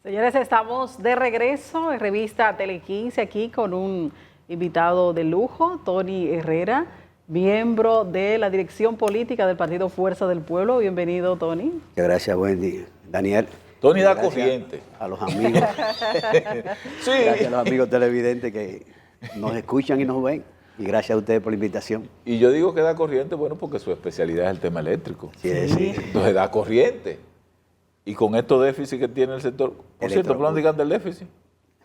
Señores, estamos de regreso en Revista Tele 15 aquí con un invitado de lujo, Tony Herrera, miembro de la dirección política del Partido Fuerza del Pueblo. Bienvenido, Tony. Gracias, Wendy. Daniel. Tony da corriente. A los amigos. Sí. Gracias a los amigos televidentes que nos escuchan y nos ven. Y gracias a ustedes por la invitación. Y yo digo que da corriente, bueno, porque su especialidad es el tema eléctrico. Sí. Entonces da corriente. Y con estos déficits que tiene el sector, por cierto, ¿plan digan del déficit?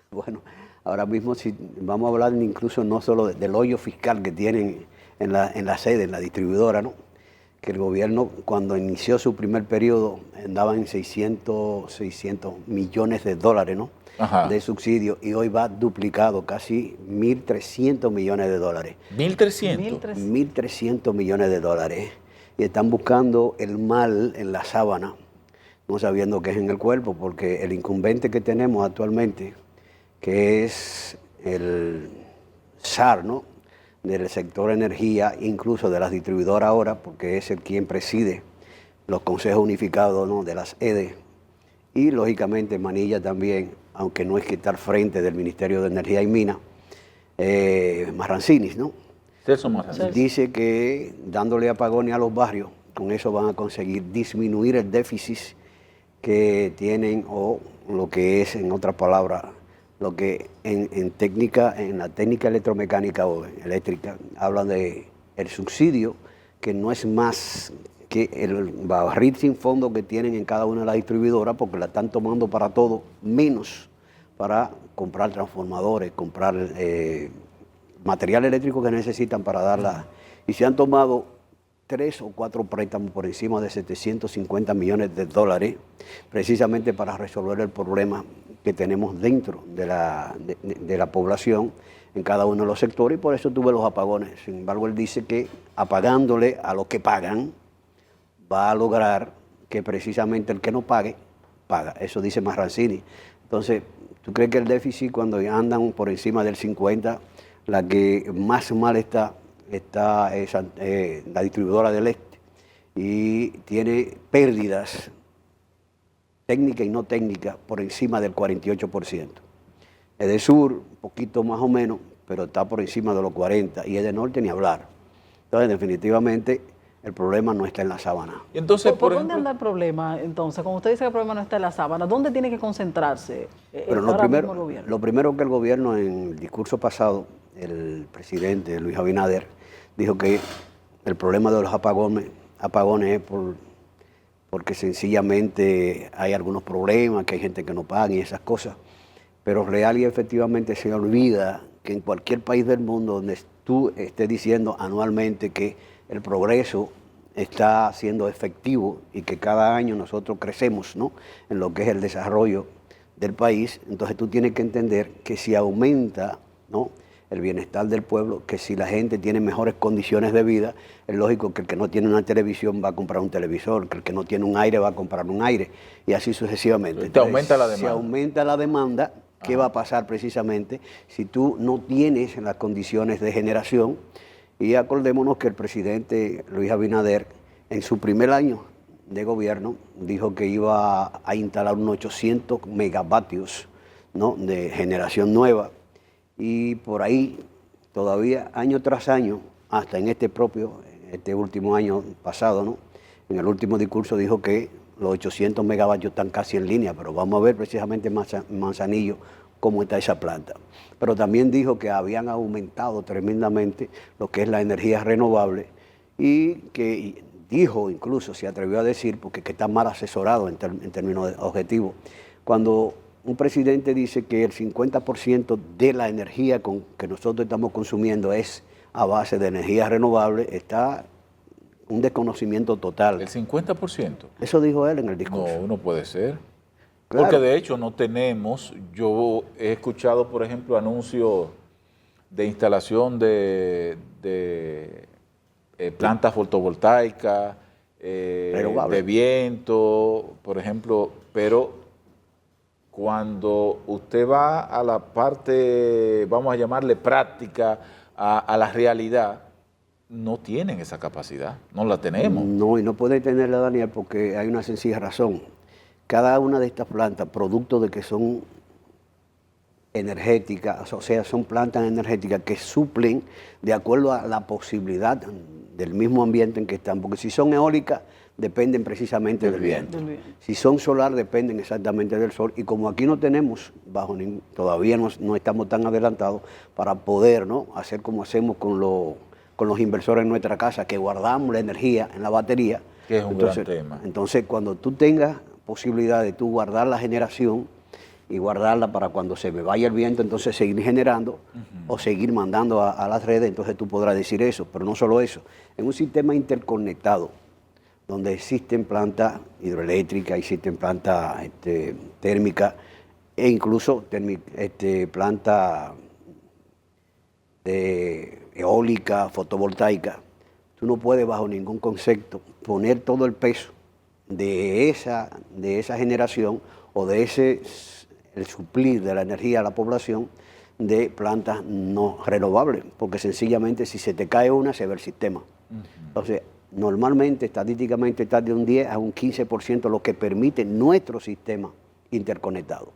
Bueno, ahora mismo si vamos a hablar incluso no solo del hoyo fiscal que tienen en la sede, en la distribuidora, ¿no? Que el gobierno cuando inició su primer periodo andaba en 600 millones de dólares, ¿no? Ajá. De subsidio, y hoy va duplicado, casi 1.300 millones de dólares. 1.300. 1.300 millones de dólares. Y están buscando el mal en la sábana, no sabiendo qué es en el cuerpo, porque el incumbente que tenemos actualmente, que es el SAR, ¿no? Del sector energía, incluso de las distribuidoras ahora, porque es el quien preside los consejos unificados, ¿no? De las EDE, y lógicamente Manilla también, aunque no es que está al frente del Ministerio de Energía y Minas, Marrancini, ¿no? Celso Marrancini. Dice que dándole apagones a los barrios, con eso van a conseguir disminuir el déficit que tienen, o lo que es, en otras palabras, lo que en la técnica electromecánica o eléctrica hablan de el subsidio, que no es más que el barril sin fondo que tienen en cada una de las distribuidoras, porque la están tomando para todo, menos para comprar transformadores, comprar material eléctrico que necesitan para darla. Y se han tomado 3 o 4 préstamos por encima de 750 millones de dólares, precisamente para resolver el problema que tenemos dentro de la población en cada uno de los sectores, y por eso tuve los apagones. Sin embargo, él dice que apagándole a los que pagan, va a lograr que precisamente el que no pague, paga. Eso dice Marrancini. Entonces, ¿tú crees que el déficit, cuando andan por encima del 50, la que más mal está la distribuidora del Este, y tiene pérdidas técnicas y no técnicas por encima del 48%? Edesur, un poquito más o menos, pero está por encima de los 40%, y Edenorte ni hablar. Entonces, definitivamente, el problema no está en la sábana. Entonces, ¿Por dónde anda el problema? Entonces, cuando usted dice que el problema no está en la sábana, ¿dónde tiene que concentrarse Pero lo primero que el gobierno, en el discurso pasado, el presidente Luis Abinader dijo que el problema de los apagones es porque sencillamente hay algunos problemas, que hay gente que no paga y esas cosas. Pero real y efectivamente se olvida que en cualquier país del mundo donde tú estés diciendo anualmente que el progreso está siendo efectivo y que cada año nosotros crecemos, ¿no?, en lo que es el desarrollo del país, entonces tú tienes que entender que si aumenta, ¿no?, el bienestar del pueblo, que si la gente tiene mejores condiciones de vida, es lógico que el que no tiene una televisión va a comprar un televisor, que el que no tiene un aire va a comprar un aire, y así sucesivamente. Entonces, aumenta la demanda. Si aumenta la demanda, ¿qué va a pasar precisamente si tú no tienes las condiciones de generación? Y acordémonos que el presidente Luis Abinader, en su primer año de gobierno, dijo que iba a instalar unos 800 megavatios, ¿no?, de generación nueva. Y por ahí, todavía año tras año, hasta en este último año pasado, ¿no?, en el último discurso dijo que los 800 megavatios están casi en línea, pero vamos a ver precisamente en Manzanillo cómo está esa planta. Pero también dijo que habían aumentado tremendamente lo que es la energía renovable, y que dijo, incluso se atrevió a decir, porque que está mal asesorado en términos objetivos, cuando un presidente dice que el 50% de la energía que nosotros estamos consumiendo es a base de energía renovable, está un desconocimiento total. ¿El 50%? Eso dijo él en el discurso. No puede ser. Claro. Porque de hecho no tenemos, yo he escuchado, por ejemplo, anuncios de instalación de plantas fotovoltaicas, de viento, por ejemplo, pero cuando usted va a la parte, vamos a llamarle práctica, a la realidad, no tienen esa capacidad, no la tenemos. No, y no puede tenerla, Daniel, porque hay una sencilla razón, cada una de estas plantas, producto de que son energéticas, o sea, son plantas energéticas que suplen de acuerdo a la posibilidad del mismo ambiente en que están, porque si son eólicas, dependen precisamente del viento. Si son solar, dependen exactamente del sol, y como aquí no tenemos, todavía no estamos tan adelantados para poder, ¿no?, hacer como hacemos con los inversores en nuestra casa, que guardamos la energía en la batería. Que es un gran tema. Entonces, cuando tú tengas posibilidad de tú guardar la generación y guardarla para cuando se me vaya el viento, entonces seguir generando o seguir mandando a las redes, entonces tú podrás decir eso. Pero no solo eso, en un sistema interconectado, donde existen plantas hidroeléctricas, existen plantas térmicas e incluso plantas eólicas, fotovoltaicas, tú no puedes bajo ningún concepto poner todo el peso de esa generación o de el suplir de la energía a la población de plantas no renovables, porque sencillamente si se te cae una, se ve el sistema. Entonces, normalmente, estadísticamente, está de un 10 a un 15% lo que permite nuestro sistema interconectado.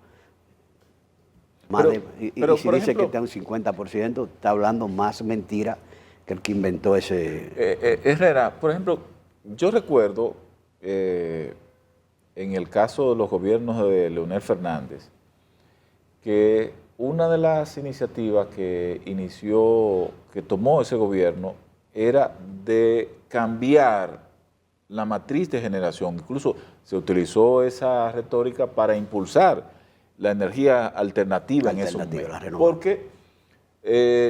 Y si dice, ejemplo, que está un 50%, está hablando más mentira que el que inventó ese... Herrera, por ejemplo, yo recuerdo en el caso de los gobiernos de Leonel Fernández, que una de las iniciativas que tomó ese gobierno era de cambiar la matriz de generación. Incluso se utilizó esa retórica para impulsar la energía alternativa en esos momentos. Porque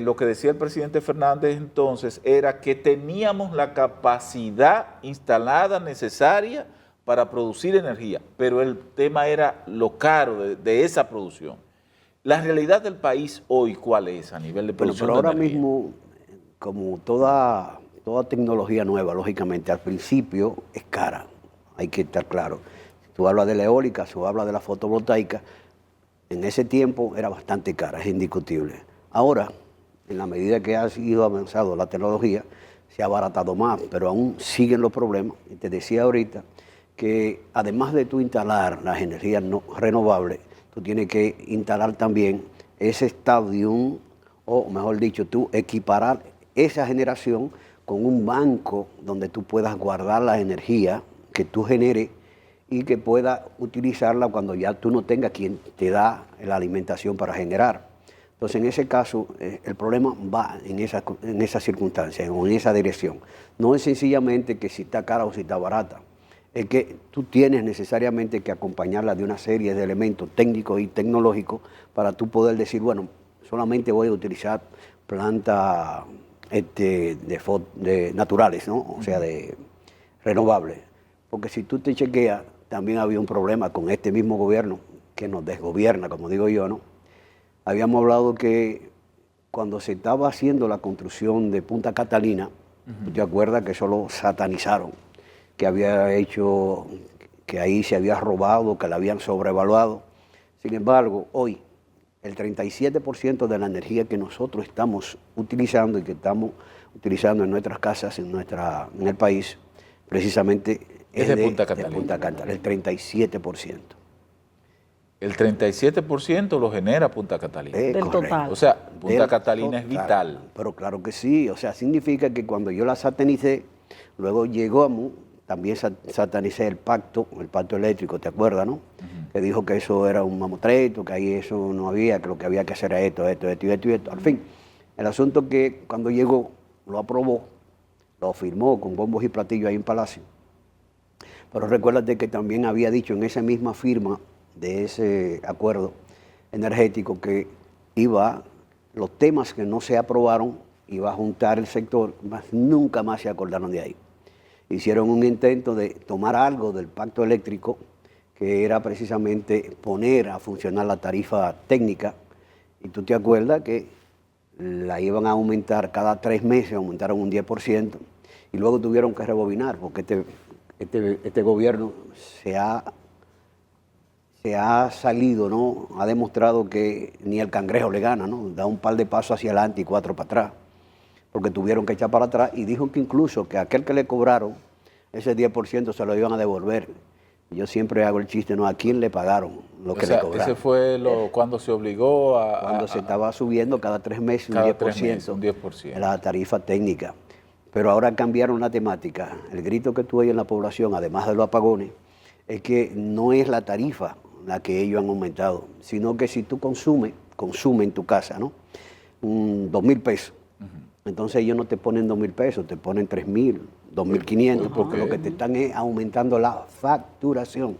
lo que decía el presidente Fernández entonces era que teníamos la capacidad instalada necesaria para producir energía, pero el tema era lo caro de esa producción. La realidad del país hoy, ¿cuál es a nivel de producción de energía? Pero ahora mismo, como toda tecnología nueva, lógicamente, al principio es cara, hay que estar claro. Si tú hablas de la eólica, si tú hablas de la fotovoltaica, en ese tiempo era bastante cara, es indiscutible. Ahora, en la medida que ha ido avanzando la tecnología, se ha abaratado más, pero aún siguen los problemas. Y te decía ahorita que además de tú instalar las energías no renovables, tú tienes que instalar también ese estadio, o mejor dicho, tú equiparar esa generación con un banco donde tú puedas guardar la energía que tú generes y que puedas utilizarla cuando ya tú no tengas quien te da la alimentación para generar. Entonces, en ese caso, el problema va en esa circunstancia o en esa dirección. No es sencillamente que si está cara o si está barata, es que tú tienes necesariamente que acompañarla de una serie de elementos técnicos y tecnológicos para tú poder decir, bueno, solamente voy a utilizar plantas naturales, ¿no? O sea, de renovables. Porque si tú te chequeas, también había un problema con este mismo gobierno que nos desgobierna, como digo yo, ¿no? Habíamos hablado que cuando se estaba haciendo la construcción de Punta Catalina, ¿te acuerdas que eso lo satanizaron? Que había hecho, que ahí se había robado, que la habían sobrevaluado. Sin embargo, hoy, el 37% de la energía que nosotros estamos utilizando y que estamos utilizando en nuestras casas, en el país, precisamente es de Punta Catalina. De Punta Catalina, el 37%. El 37% lo genera Punta Catalina. Del total. O sea, Punta Catalina es vital. Pero claro que sí, o sea, significa que cuando yo la satanicé, luego llegamos, también satanicé el pacto eléctrico, ¿te acuerdas, no? Que dijo que eso era un mamotreto, que ahí eso no había, que lo que había que hacer era esto. Al fin, el asunto que cuando llegó, lo aprobó, lo firmó con bombos y platillos ahí en Palacio. Pero recuérdate que también había dicho en esa misma firma de ese acuerdo energético que los temas que no se aprobaron, iba a juntar el sector, mas nunca más se acordaron de ahí. Hicieron un intento de tomar algo del pacto eléctrico, que era precisamente poner a funcionar la tarifa técnica, y tú te acuerdas que la iban a aumentar cada 3 meses, aumentaron un 10%, y luego tuvieron que rebobinar, porque este gobierno se ha salido, ¿no? Ha demostrado que ni el cangrejo le gana, ¿no? Da un par de pasos hacia adelante y 4 para atrás, porque tuvieron que echar para atrás, y dijo que incluso que aquel que le cobraron ese 10% se lo iban a devolver Yo siempre hago el chiste, ¿no? ¿A quién le pagaron lo que O sea, le cobraron? ese fue cuando se obligó Cuando se estaba subiendo cada 3 meses un cada 10%, 3 meses, un 10%. de la tarifa técnica. Pero ahora cambiaron la temática. El grito que tú oyes en la población, además de los apagones, es que no es la tarifa la que ellos han aumentado, sino que si tú consume en tu casa, ¿no? 2.000 pesos. Entonces ellos no te ponen 2.000 pesos, te ponen 3.000, 2.500, porque lo que te están es aumentando la facturación.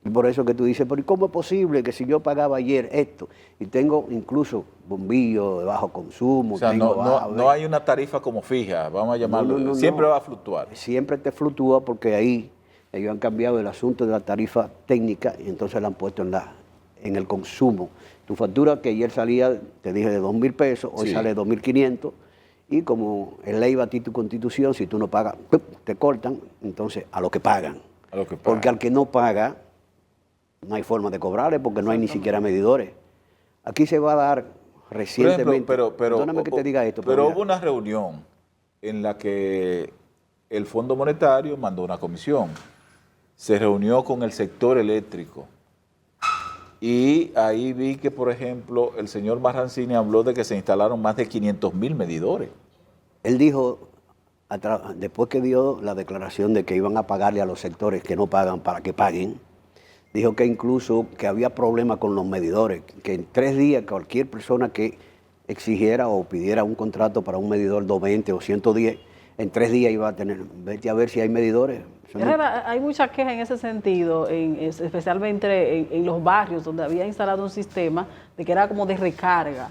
Y por eso que tú dices, pero ¿cómo es posible que si yo pagaba ayer esto y tengo incluso bombillos de bajo consumo? O sea, tengo no hay una tarifa como fija, vamos a llamarlo, siempre va a fluctuar. Siempre te fluctúa porque ahí ellos han cambiado el asunto de la tarifa técnica y entonces la han puesto en el consumo. Tu factura que ayer salía, te dije, de 2.000 pesos, hoy Sí. sale de 2.500 y como es ley va a ti tu constitución, si tú no pagas, ¡pup!, te cortan, entonces a lo que pagan. A lo que pagan. Porque al que no paga, no hay forma de cobrarle porque no hay ni siquiera medidores. Aquí se va a dar Por recientemente, ejemplo, perdóname que te diga esto. Pero mira, hubo una reunión en la que el Fondo Monetario mandó una comisión, se reunió con el sector eléctrico y ahí vi que, por ejemplo, el señor Marrancini habló de que se instalaron más de 500.000 medidores. Él dijo, después que dio la declaración de que iban a pagarle a los sectores que no pagan para que paguen, dijo que incluso que había problemas con los medidores, que en 3 días cualquier persona que exigiera o pidiera un contrato para un medidor 220 o 110, en 3 días iba a tener, vete a ver si hay medidores. Eso no- Herrera, hay mucha queja en ese sentido, especialmente en los barrios donde había instalado un sistema de que era como de recarga,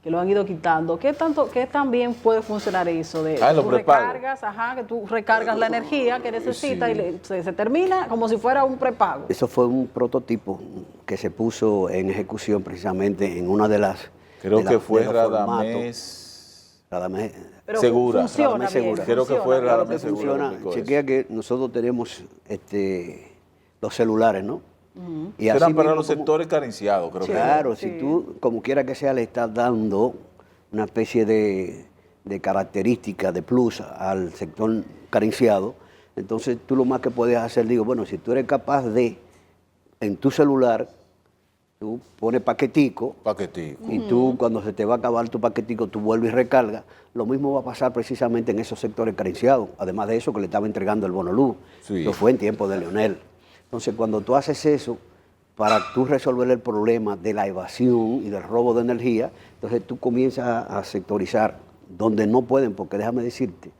que lo han ido quitando. ¿Qué tan bien puede funcionar eso? De los tú prepagos. recargas, que tú recargas la energía que necesitas y se termina como si fuera un prepago. Eso fue un prototipo que se puso en ejecución precisamente en una de las... Creo de la- que fue de los formatos. Radamés Pero Segura. funciona Radamés bien. Segura. Creo que fue funciona. Claro que Radamés Segura. funciona. Publicó Chequea eso. que nosotros tenemos los celulares, ¿no? Y Eran así para mismo los como- sectores carenciados, creo que. Claro, Sí. si tú, como quiera que sea, le estás dando una especie de característica, de plus al sector carenciado, entonces tú lo más que puedes hacer, digo, bueno, si tú eres capaz de, en tu celular, tú pones paquetico, Paquetico. y tú cuando se te va a acabar tu paquetico, tú vuelves y recargas. Lo mismo va a pasar precisamente en esos sectores carenciados. Además de eso que le estaba entregando el bono luz. Sí. Lo fue en tiempo de Leonel. Entonces cuando tú haces eso, para tú resolver el problema de la evasión y del robo de energía, entonces tú comienzas a sectorizar donde no pueden, porque déjame decirte,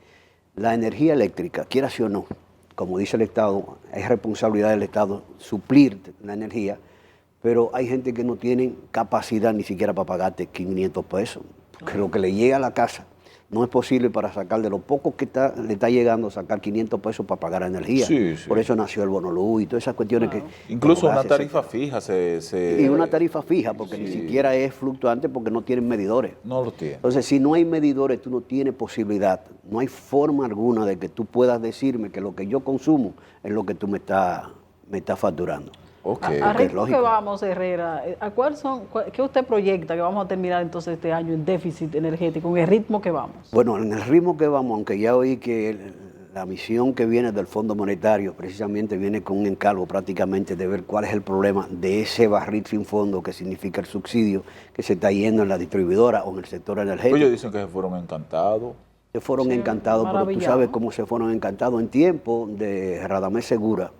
la energía eléctrica, quiera sí o no, como dice el Estado, es responsabilidad del Estado suplir la energía, pero hay gente que no tiene capacidad ni siquiera para pagarte 500 pesos, porque lo que le llega a la casa no es posible para sacar de lo poco que le está llegando, sacar 500 pesos para pagar energía. Sí, sí. Por eso nació el bono luz y todas esas cuestiones que... Incluso que una hace tarifa ese- fija Y una tarifa fija, porque ni Sí. siquiera es fluctuante porque no tienen medidores. no lo tiene. Entonces, si no hay medidores, tú no tienes posibilidad, no hay forma alguna de que tú puedas decirme que lo que yo consumo es lo que tú me estás facturando. Ok. A ritmo lógico. que vamos, Herrera, ¿qué usted proyecta que vamos a terminar entonces este año en déficit energético, en el ritmo que vamos? Bueno, en el ritmo que vamos, aunque ya oí que la misión que viene del Fondo Monetario precisamente viene con un encargo prácticamente de ver cuál es el problema de ese barril sin fondo que significa el subsidio que se está yendo en la distribuidora o en el sector energético. Ellos dicen que se fueron encantados. Se fueron Sí, encantados, pero tú maravillado. sabes cómo se fueron encantados. En tiempo de Radamés Segura,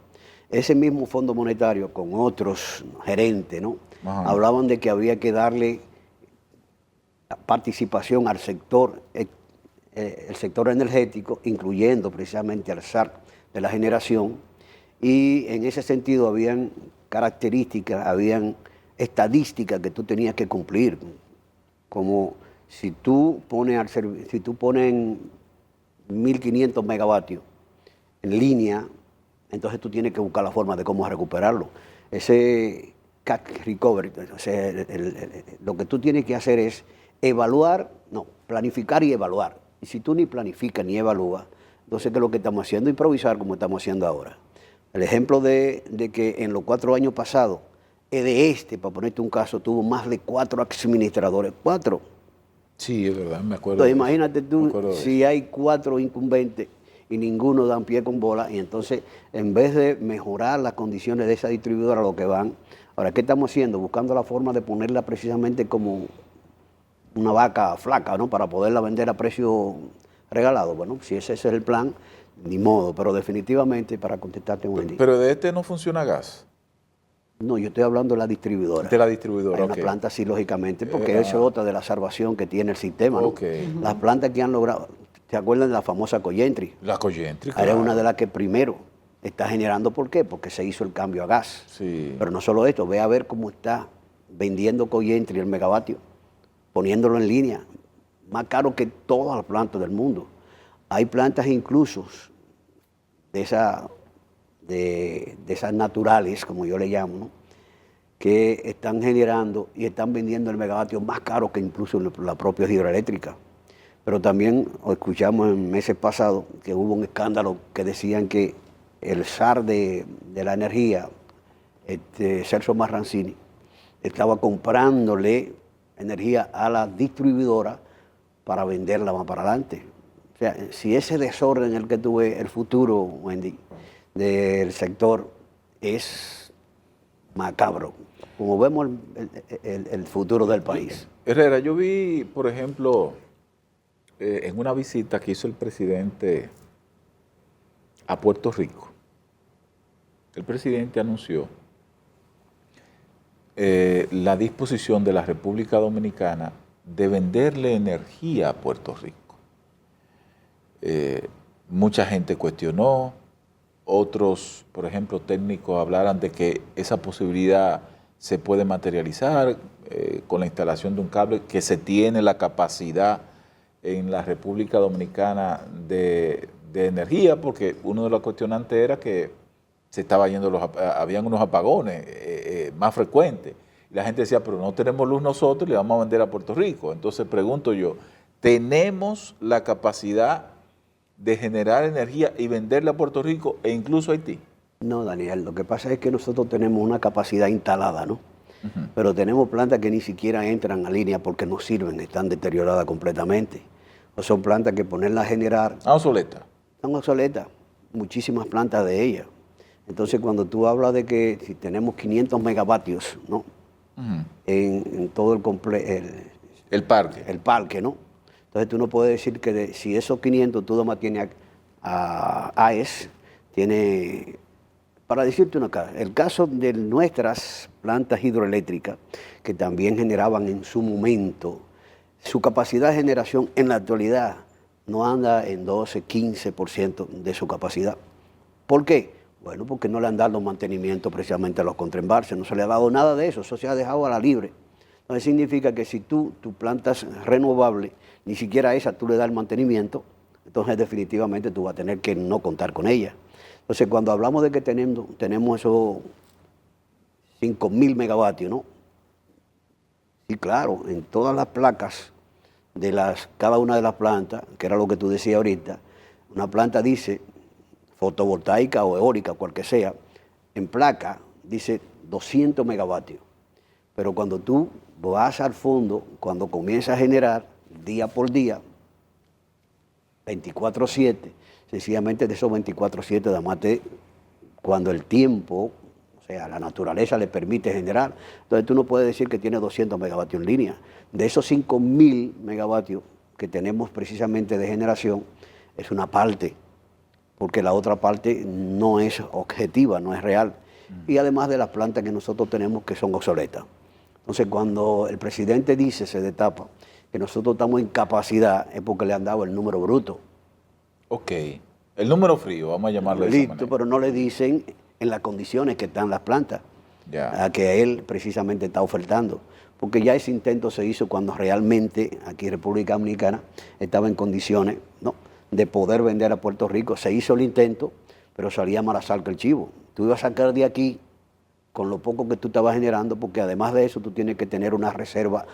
ese mismo Fondo Monetario con otros gerentes, ¿no? Ajá. Hablaban de que había que darle participación al sector, el sector energético, incluyendo precisamente al SAR de la generación, y en ese sentido habían características, habían estadísticas que tú tenías que cumplir, como si tú pones en 1.500 megavatios en línea, entonces tú tienes que buscar la forma de cómo recuperarlo. Ese CAC recovery, o sea, lo que tú tienes que hacer es planificar y evaluar. Y si tú ni planificas ni evalúas, entonces ¿qué es lo que estamos haciendo? Improvisar como estamos haciendo ahora. El ejemplo de que en los 4 años pasados, para ponerte un caso, tuvo más de 4 administradores. 4. Sí, es verdad, me acuerdo. Entonces de eso. imagínate Me tú, acuerdo de si hay 4 incumbentes y ninguno dan pie con bola, y entonces en vez de mejorar las condiciones de esa distribuidora, lo que van, ahora, ¿qué estamos haciendo? Buscando la forma de ponerla precisamente como una vaca flaca, ¿no? Para poderla vender a precio regalado. Bueno, si ese es el plan, ni modo, pero definitivamente, para contestarte, Wendy. Pero de este no funciona gas. No, yo estoy hablando de la distribuidora. De la distribuidora, Hay una ok. planta, sí, lógicamente, porque eso es otra de la salvación que tiene el sistema, ¿no? Ok. Las plantas que han logrado, ¿te acuerdan de la famosa Coyentri? La Coyentri, Era claro. una de las que primero está generando. ¿Por qué? Porque se hizo el cambio a gas. Sí. Pero no solo esto, ve a ver cómo está vendiendo Coyentri el megavatio, poniéndolo en línea, más caro que todas las plantas del mundo. Hay plantas incluso de esas naturales, como yo le llamo, ¿no? Que están generando y están vendiendo el megavatio más caro que incluso la propia hidroeléctrica. Pero también escuchamos en meses pasados que hubo un escándalo que decían que el zar de la energía, Celso Marrancini, estaba comprándole energía a la distribuidora para venderla más para adelante. O sea, si ese desorden en el que tuve el futuro, Wendy, del sector es macabro, como vemos el futuro del país. Herrera, yo vi, por ejemplo, en una visita que hizo el presidente a Puerto Rico, el presidente anunció la disposición de la República Dominicana de venderle energía a Puerto Rico. Mucha gente cuestionó, otros, por ejemplo, técnicos hablaran de que esa posibilidad se puede materializar con la instalación de un cable, que se tiene la capacidad en la República Dominicana de energía, porque uno de los cuestionantes era que se estaba yendo habían unos apagones más frecuentes. Y la gente decía, pero no tenemos luz nosotros, le vamos a vender a Puerto Rico. Entonces pregunto yo, ¿tenemos la capacidad de generar energía y venderla a Puerto Rico e incluso a Haití? No, Daniel, lo que pasa es que nosotros tenemos una capacidad instalada, ¿no? Pero tenemos plantas que ni siquiera entran a línea porque no sirven, están deterioradas completamente. O son plantas que ponerlas a generar... Obsoleta. Están obsoletas, muchísimas plantas de ellas. Entonces, cuando tú hablas de que si tenemos 500 megavatios, ¿no? En todo el parque. El parque, ¿no? Entonces, tú no puedes decir que si esos 500 tú nomás tienes a AES, tiene... Para decirte una cosa, el caso de nuestras plantas hidroeléctricas, que también generaban en su momento, su capacidad de generación en la actualidad no anda en 12, 15% de su capacidad. ¿Por qué? Bueno, porque no le han dado mantenimiento precisamente a los contraembalses, no se le ha dado nada de eso se ha dejado a la libre. Entonces significa que si tu plantas renovable, ni siquiera esa tú le das el mantenimiento, entonces definitivamente tú vas a tener que no contar con ella. Entonces cuando hablamos de que tenemos esos 5.000 megavatios, ¿no? Sí, claro, en todas las placas de cada una de las plantas, que era lo que tú decías ahorita, una planta dice fotovoltaica o eólica, cual que sea, en placa dice 200 megavatios. Pero cuando tú vas al fondo, cuando comienza a generar día por día, 24/7, sencillamente de esos 24/7, además cuando el tiempo, o sea, la naturaleza le permite generar, entonces tú no puedes decir que tiene 200 megavatios en línea. De esos 5.000 megavatios que tenemos precisamente de generación, es una parte, porque la otra parte no es objetiva, no es real. Y además de las plantas que nosotros tenemos que son obsoletas. Entonces, cuando el presidente dice, se destapa, que nosotros estamos en capacidad, es porque le han dado el número bruto. Ok. El número frío, vamos a llamarlo de esa Listo, manera. pero no le dicen en las condiciones que están las plantas, Ya. a que él precisamente está ofertando. Porque ya ese intento se hizo cuando realmente aquí en República Dominicana estaba en condiciones, ¿no?, de poder vender a Puerto Rico. Se hizo el intento, pero salía más la sal que el chivo. Tú ibas a sacar de aquí con lo poco que tú estabas generando, porque además de eso tú tienes que tener una reserva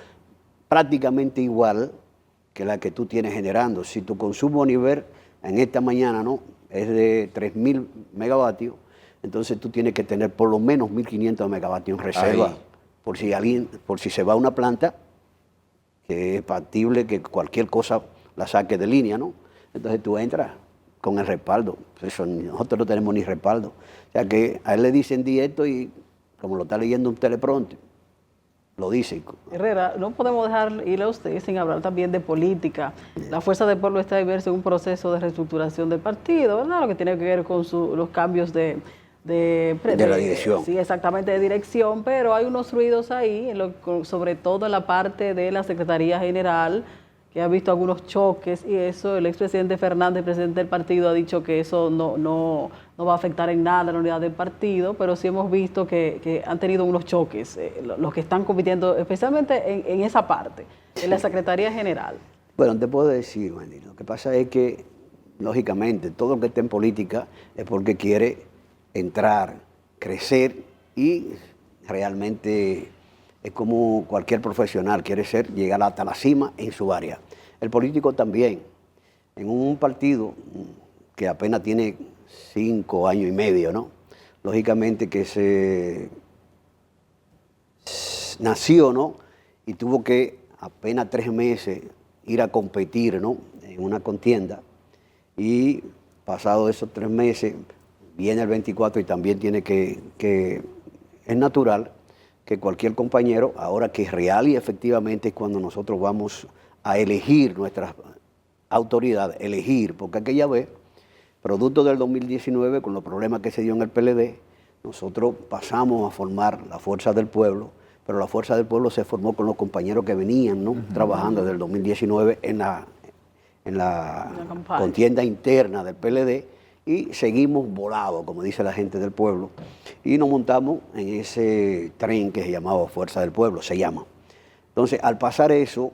prácticamente igual que la que tú tienes generando. Si tu consumo a nivel en esta mañana, ¿no?, es de 3.000 megavatios, entonces tú tienes que tener por lo menos 1.500 megavatios en reserva. Ahí. Por si se va una planta, que es factible que cualquier cosa la saque de línea, ¿no? Entonces tú entras con el respaldo. Eso, nosotros no tenemos ni respaldo. O sea que a él le dicen di esto y como lo está leyendo un teleprompter, lo dice. Herrera, no podemos dejar ir a usted sin hablar también de política. La Fuerza del Pueblo está inmersa en un proceso de reestructuración del partido, ¿verdad? Lo que tiene que ver con los cambios de la dirección. Sí, exactamente, de dirección, pero hay unos ruidos ahí, sobre todo en la parte de la Secretaría General, que ha visto algunos choques y eso. El expresidente Fernández, presidente del partido, ha dicho que eso no va a afectar en nada la unidad del partido, pero sí hemos visto que han tenido unos choques, los que están compitiendo especialmente en esa parte, en la Secretaría General. Bueno, te puedo decir, Wendy, lo que pasa es que, lógicamente, todo lo que está en política es porque quiere entrar, crecer y realmente es como cualquier profesional, quiere llegar hasta la cima en su área. El político también, en un partido que apenas tiene 5 años y medio, ¿no? Lógicamente que se nació, ¿no? Y tuvo que apenas 3 meses ir a competir, ¿no? En una contienda. Y pasado esos 3 meses, viene el 24 y también tiene que es natural que cualquier compañero, ahora que es real y efectivamente es cuando nosotros vamos a elegir nuestras autoridades, porque aquella vez, producto del 2019, con los problemas que se dio en el PLD, nosotros pasamos a formar la Fuerza del Pueblo, pero la Fuerza del Pueblo se formó con los compañeros que venían, ¿no? Trabajando desde el 2019 en la contienda interna del PLD, y seguimos volados, como dice la gente del pueblo, y nos montamos en ese tren que se llamaba Fuerza del Pueblo, se llama. Entonces, al pasar eso,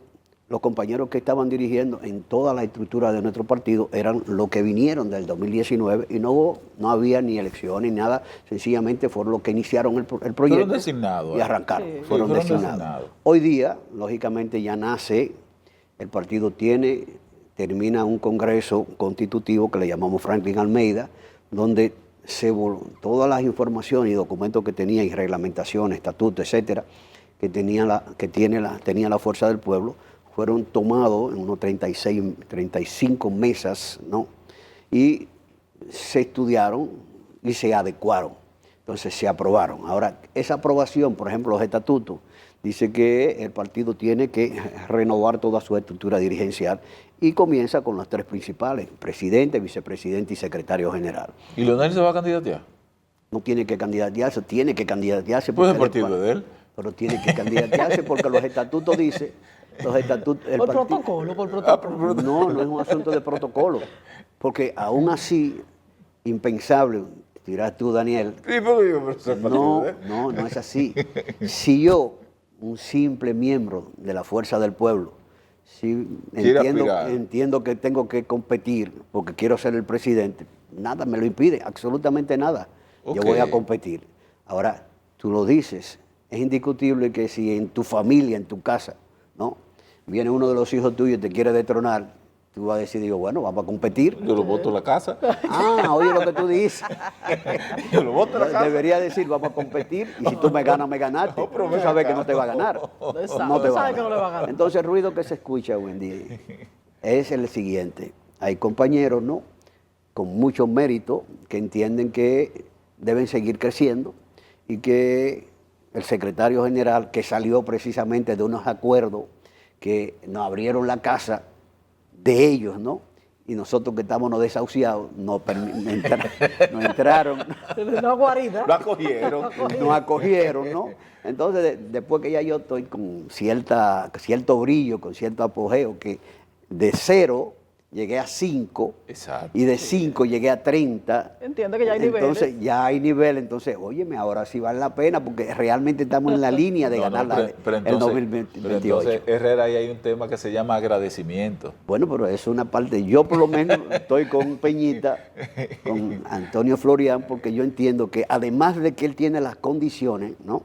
los compañeros que estaban dirigiendo en toda la estructura de nuestro partido eran los que vinieron del 2019 y no había ni elecciones ni nada, sencillamente fueron los que iniciaron el proyecto. Fueron designados. Y arrancaron, Sí, fueron designados. Hoy día, lógicamente, ya nace, el partido termina un congreso constitutivo que le llamamos Franklin Almeida, donde todas las informaciones y documentos que tenía y reglamentaciones, estatutos, etcétera, que tenía la Fuerza del Pueblo, fueron tomados en unos 35 mesas, ¿no? Y se estudiaron y se adecuaron. Entonces se aprobaron. Ahora, esa aprobación, por ejemplo, los estatutos, dice que el partido tiene que renovar toda su estructura dirigencial y comienza con los 3 principales: presidente, vicepresidente y secretario general. ¿Y Leonel se va a candidatear? No tiene que candidatearse, tiene que candidatearse. Pues el partido de él. Pero tiene que candidatearse porque los estatutos dicen... Por protocolo. No es un asunto de protocolo, porque aún así, impensable, dirás tú, Daniel, Sí, pero no es así. Si yo, un simple miembro de la Fuerza del Pueblo, si entiendo que tengo que competir porque quiero ser el presidente, nada me lo impide, absolutamente nada. Okay. Yo voy a competir. Ahora, tú lo dices, es indiscutible que si en tu familia, en tu casa, ¿no?, viene uno de los hijos tuyos y te quiere detronar, tú vas a decir, digo, bueno, vamos a competir. Yo lo voto en la casa. Oye lo que tú dices. Yo lo voto en la casa. Debería decir, vamos a competir, y si tú me ganas, me ganaste. No, pero tú sabes que no te va a ganar. No te va a ganar. Entonces, el ruido que se escucha hoy en día es el siguiente. Hay compañeros, ¿no?, con mucho mérito, que entienden que deben seguir creciendo y que el secretario general, que salió precisamente de unos acuerdos que nos abrieron la casa de ellos, ¿no? Y nosotros que estamos desahuciados, nos entraron. No guarida. Lo acogieron. Nos acogieron, ¿no? Entonces, después que ya yo estoy con cierto brillo, con cierto apogeo, que de 0 llegué a 5, exacto, y de 5 llegué a 30. Entiendo que ya hay niveles. Entonces, ya hay nivel. Entonces, óyeme, ahora sí vale la pena, porque realmente estamos en la línea de ganar el 2028. Pero entonces, Herrera, ahí hay un tema que se llama agradecimiento. Bueno, pero eso es una parte. Yo, por lo menos, estoy con Peñita, con Antonio Florian, porque yo entiendo que además de que él tiene las condiciones, ¿no?,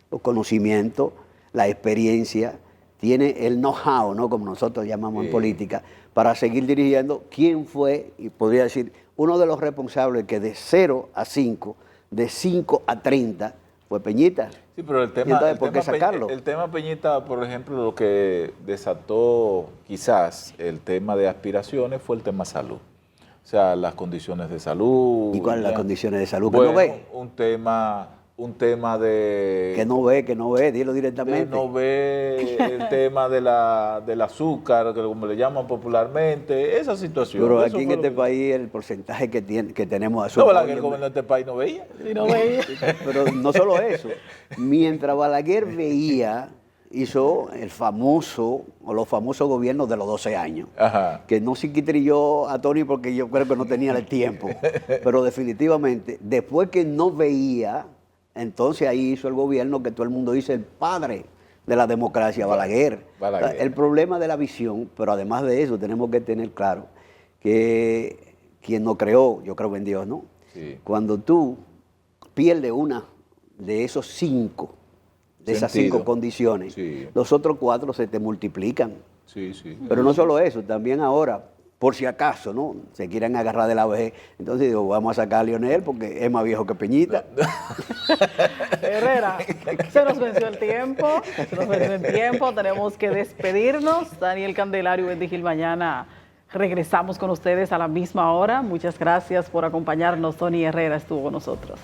los conocimientos, la experiencia, tiene el know-how, ¿no?, como nosotros llamamos en política, para seguir dirigiendo. ¿Quién fue? Y podría decir, uno de los responsables que de 0 a 5, de 5 a 30, fue Peñita. Sí, pero el tema, entonces, ¿por qué sacarlo? El tema Peñita, por ejemplo, lo que desató quizás el tema de aspiraciones fue el tema salud. O O sea, las condiciones de salud. ¿Y cuáles las condiciones de salud? Bueno, ¿Que no ve? Un tema de... Que no ve, dilo directamente. No ve el tema del azúcar, que como le llaman popularmente, esa situación. Pero Eso aquí en fue este lo país el porcentaje que tenemos de No, azúcar. ¿verdad que el gobierno de este país no veía? Y no veía. Pero no solo eso. Mientras Balaguer veía, hizo el famoso, o los famosos gobiernos de los 12 años. Ajá. Que no psiquitrilló a Tony porque yo creo que no tenía el tiempo. Pero definitivamente, después que no veía, entonces ahí hizo el gobierno que todo el mundo dice el padre de la democracia, Balaguer. Balaguer. El problema de la visión, pero además de eso tenemos que tener claro que quien no creó, yo creo en Dios, ¿no? Sí. Cuando tú pierdes una de esos 5, de esas Sentido. 5 condiciones, Sí. los otros 4 se te multiplican. Sí, sí. Pero no solo eso, también ahora, por si acaso, ¿no? Se quieren agarrar de la vejez. Entonces digo, vamos a sacar a Lionel porque es más viejo que Peñita. Herrera, se nos venció el tiempo, tenemos que despedirnos. Daniel Candelario y Wendy Gil, mañana regresamos con ustedes a la misma hora. Muchas gracias por acompañarnos. Tony Herrera estuvo con nosotros.